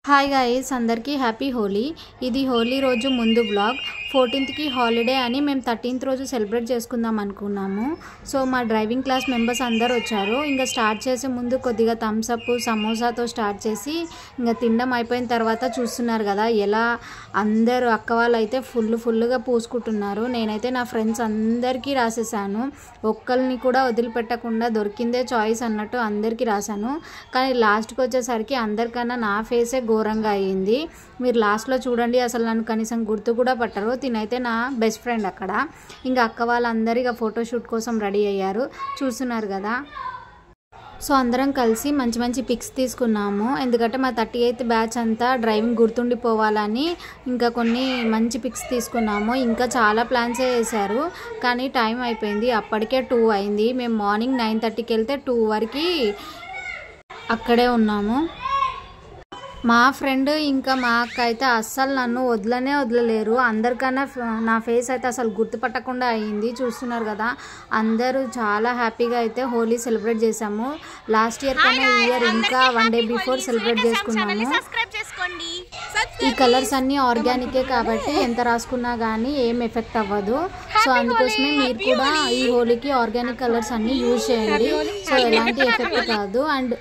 Hi guys, అందరికీ happy Holi. ఇది హోలీ రోజు ముందు బ్లాగ్. 14th హాలిడే అని మేము 13th రోజు సెలబ్రేట్ చేసుకుందాం అనుకున్నాము. సో మా డ్రైవింగ్ క్లాస్ మెంబర్స్ అందరు వచ్చారు. ఇంకా స్టార్ట్ చేసే ముందు కొద్దిగా థమ్స్అప్ సమోసాతో స్టార్ట్ చేసి ఇంకా తినడం అయిపోయిన తర్వాత చూస్తున్నారు కదా ఎలా అందరూ అక్క వాళ్ళు అయితే ఫుల్గా పూసుకుంటున్నారు. నేనైతే నా ఫ్రెండ్స్ అందరికీ రాసేసాను. ఒక్కరిని కూడా వదిలిపెట్టకుండా దొరికిందే చాయిస్ అన్నట్టు అందరికీ రాశాను. కానీ లాస్ట్కి వచ్చేసరికి అందరికన్నా నా ఫేసే ఘోరంగా అయ్యింది. మీరు లాస్ట్లో చూడండి, అసలు నన్ను కనీసం గుర్తు కూడా పట్టరు. తినైతే నా బెస్ట్ ఫ్రెండ్ అక్కడ. ఇంకా అక్క వాళ్ళందరూ ఇక ఫోటోషూట్ కోసం రెడీ అయ్యారు, చూస్తున్నారు కదా. సో అందరం కలిసి మంచి పిక్స్ తీసుకున్నాము. ఎందుకంటే మా 38th బ్యాచ్ అంతా డ్రైవింగ్ గుర్తుండిపోవాలని ఇంకా కొన్ని మంచి పిక్స్ తీసుకున్నాము. ఇంకా చాలా ప్లాన్స్ చేశారు, కానీ టైం అయిపోయింది. అప్పటికే 2 అయింది. మేము మార్నింగ్ 9:30కి వెళ్తే 2 వరకు అక్కడే ఉన్నాము. మా ఫ్రెండ్ ఇంకా మా అక్క అయితే అస్సలు నన్ను వదలలేరు. అందరికన్నా నా ఫేస్ అయితే అసలు గుర్తుపట్టకుండా అయ్యింది. చూస్తున్నారు కదా, అందరూ చాలా హ్యాపీగా అయితే హోలీ సెలబ్రేట్ చేసాము. లాస్ట్ ఇయర్ కన్నా ఈ ఇయర్ ఇంకా 1 డే బిఫోర్ సెలబ్రేట్ చేసుకున్నాము. ఈ కలర్స్ అన్నీ ఆర్గానికే కాబట్టి ఎంత రాసుకున్నా కానీ ఏం ఎఫెక్ట్ అవ్వదు. సో అందుకోసమే మీరు కూడా ఈ హోలీకి ఆర్గానిక్ కలర్స్ అన్నీ యూజ్ చేయండి. సో ఎలాంటి ఎఫెక్ట్ కాదు. అండ్